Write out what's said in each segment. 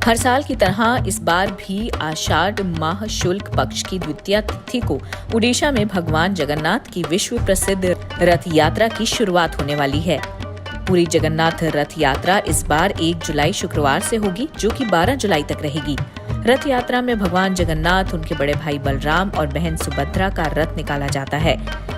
हर साल की तरह इस बार भी आषाढ़ माह शुक्ल पक्ष की द्वितीया तिथि को उड़ीसा में भगवान जगन्नाथ की विश्व प्रसिद्ध रथ यात्रा की शुरुआत होने वाली है। पूरी जगन्नाथ रथ यात्रा इस बार 1 जुलाई शुक्रवार से होगी, जो कि 12 जुलाई तक रहेगी। रथ यात्रा में भगवान जगन्नाथ, उनके बड़े भाई बलराम और बहन सुभद्रा का रथ निकाला जाता है।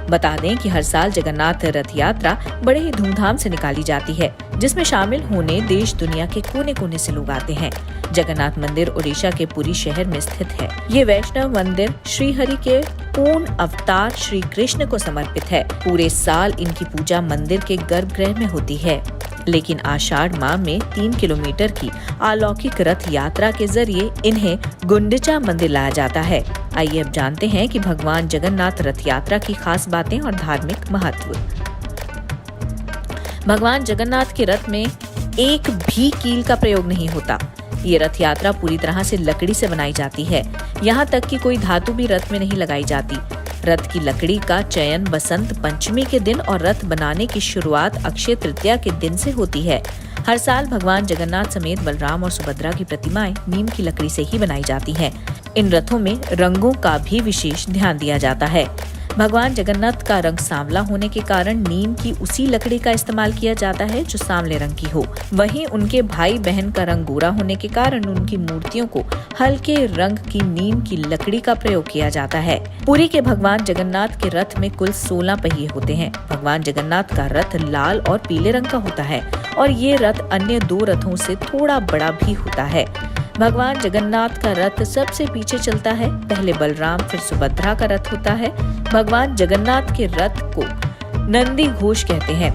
बता दें कि हर साल जगन्नाथ रथ यात्रा बड़े ही धूमधाम से निकाली जाती है, जिसमें शामिल होने देश दुनिया के कोने कोने से लोग आते हैं। जगन्नाथ मंदिर उड़ीसा के पुरी शहर में स्थित है। ये वैष्णव मंदिर श्रीहरि के पूर्ण अवतार श्री कृष्ण को समर्पित है। पूरे साल इनकी पूजा मंदिर के गर्भगृह में होती है, लेकिन आषाढ़ माह में 3 किलोमीटर की अलौकिक रथ यात्रा के जरिए इन्हें गुंडिचा मंदिर लाया जाता है। आइए अब जानते हैं कि भगवान जगन्नाथ रथ यात्रा की खास बातें और धार्मिक महत्व। भगवान जगन्नाथ के रथ में एक भी कील का प्रयोग नहीं होता। ये रथ यात्रा पूरी तरह से लकड़ी से बनाई जाती है। यहाँ तक कि कोई धातु भी रथ में नहीं लगाई जाती। रथ की लकड़ी का चयन बसंत पंचमी के दिन और रथ बनाने की शुरुआत अक्षय तृतीया के दिन से होती है। हर साल भगवान जगन्नाथ समेत बलराम और सुभद्रा की प्रतिमाएं नीम की लकड़ी से ही बनाई जाती हैं। इन रथों में रंगों का भी विशेष ध्यान दिया जाता है। भगवान जगन्नाथ का रंग सांवला होने के कारण नीम की उसी लकड़ी का इस्तेमाल किया जाता है जो सांवले रंग की हो। वहीं उनके भाई बहन का रंग गोरा होने के कारण उनकी मूर्तियों को हल्के रंग की नीम की लकड़ी का प्रयोग किया जाता है। पुरी के भगवान जगन्नाथ के रथ में कुल 16 पहिए होते हैं। भगवान जगन्नाथ का रथ लाल और पीले रंग का होता है और ये रथ अन्य 2 रथों से थोड़ा बड़ा भी होता है। भगवान जगन्नाथ का रथ सबसे पीछे चलता है। पहले बलराम फिर सुभद्रा का रथ होता है। भगवान जगन्नाथ के रथ को नंदी घोष कहते हैं।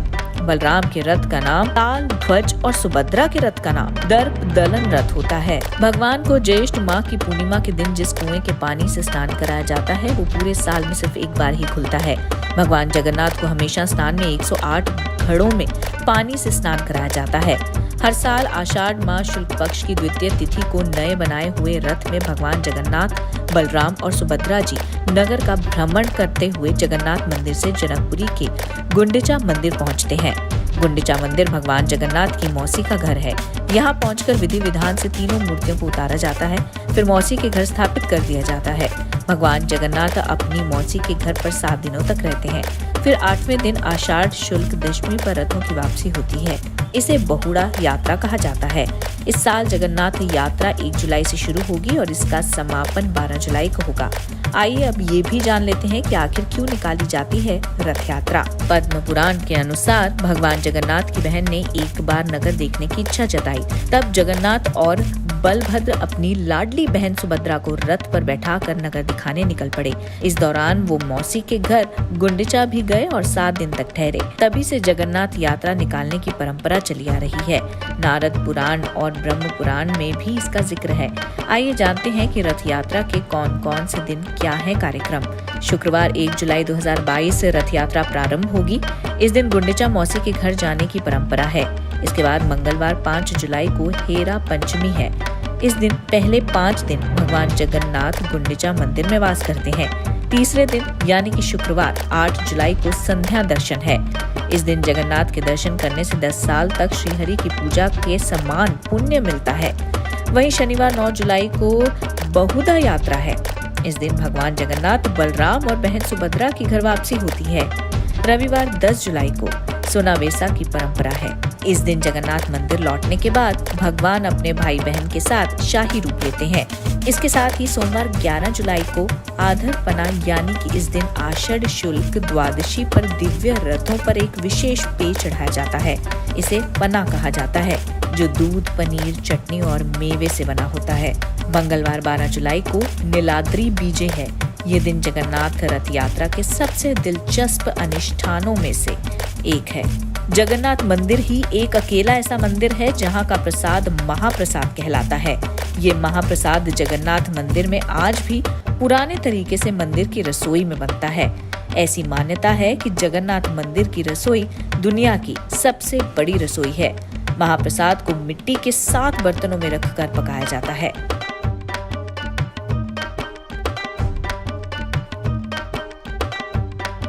बलराम के रथ का नाम ताल ध्वज और सुभद्रा के रथ का नाम दर्प दलन रथ होता है। भगवान को ज्येष्ठ माह की पूर्णिमा के दिन जिस कुएं के पानी से स्नान कराया जाता है, वो पूरे साल में सिर्फ एक बार ही खुलता है। भगवान जगन्नाथ को हमेशा स्नान में 108 घड़ों में पानी से स्नान कराया जाता है। हर साल आषाढ़ माह शुक्ल पक्ष की द्वितीय तिथि को नए बनाए हुए रथ में भगवान जगन्नाथ, बलराम और सुभद्रा जी नगर का भ्रमण करते हुए जगन्नाथ मंदिर से जनकपुरी के गुंडिचा मंदिर पहुंचते हैं। गुंडिचा मंदिर भगवान जगन्नाथ की मौसी का घर है। यहाँ पहुंचकर विधि विधान से तीनों मूर्तियों को उतारा जाता है, फिर मौसी के घर स्थापित कर दिया जाता है। भगवान जगन्नाथ अपनी मौसी के घर पर 7 दिनों तक रहते हैं। फिर 8वें दिन आषाढ़ शुक्ल दशमी पर रथों की वापसी होती है। इसे बहुड़ा यात्रा कहा जाता है। इस साल जगन्नाथ यात्रा 1 जुलाई से शुरू होगी और इसका समापन 12 जुलाई को होगा। आइए अब ये भी जान लेते हैं कि आखिर क्यों निकाली जाती है रथ यात्रा। पद्म पुराण के अनुसार भगवान जगन्नाथ की बहन ने एक बार नगर देखने की इच्छा जताई। तब जगन्नाथ और बलभद्र अपनी लाडली बहन सुभद्रा को रथ पर बैठाकर नगर दिखाने निकल पड़े। इस दौरान वो मौसी के घर गुंडिचा भी गए और 7 दिन तक ठहरे। तभी से जगन्नाथ यात्रा निकालने की परंपरा चली आ रही है। नारद पुराण और ब्रह्म पुराण में भी इसका जिक्र है। आइए जानते हैं कि रथ यात्रा के कौन कौन से दिन क्या है कार्यक्रम। शुक्रवार 1 जुलाई 2022 से रथ यात्रा प्रारंभ होगी। इस दिन गुंडिचा मौसी के घर जाने की परंपरा है। इसके बाद मंगलवार 5 जुलाई को हेरा पंचमी है। इस दिन पहले 5 दिन भगवान जगन्नाथ गुंडिचा मंदिर में वास करते हैं। तीसरे दिन यानी कि शुक्रवार 8 जुलाई को संध्या दर्शन है। इस दिन जगन्नाथ के दर्शन करने से 10 साल तक श्रीहरि की पूजा के समान पुण्य मिलता है। वहीं शनिवार 9 जुलाई को बहुधा यात्रा है। इस दिन भगवान जगन्नाथ, बलराम और बहन सुभद्रा की घर वापसी होती है। रविवार 10 जुलाई को सोनावेसा की परंपरा है। इस दिन जगन्नाथ मंदिर लौटने के बाद भगवान अपने भाई बहन के साथ शाही रूप लेते हैं। इसके साथ ही सोमवार 11 जुलाई को आधर पना यानी कि इस दिन आषाढ़ शुक्ल द्वादशी पर दिव्य रथों पर एक विशेष पेय चढ़ाया जाता है। इसे पना कहा जाता है, जो दूध, पनीर, चटनी और मेवे से बना होता है। मंगलवार 12 जुलाई को नीलाद्री बीजे है। ये दिन जगन्नाथ रथ यात्रा के सबसे दिलचस्प अनुष्ठानों में से एक है। जगन्नाथ मंदिर ही एक अकेला ऐसा मंदिर है जहाँ का प्रसाद महाप्रसाद कहलाता है। ये महाप्रसाद जगन्नाथ मंदिर में आज भी पुराने तरीके से मंदिर की रसोई में बनता है। ऐसी मान्यता है कि जगन्नाथ मंदिर की रसोई दुनिया की सबसे बड़ी रसोई है। महाप्रसाद को मिट्टी के 7 बर्तनों में रखकर पकाया जाता है।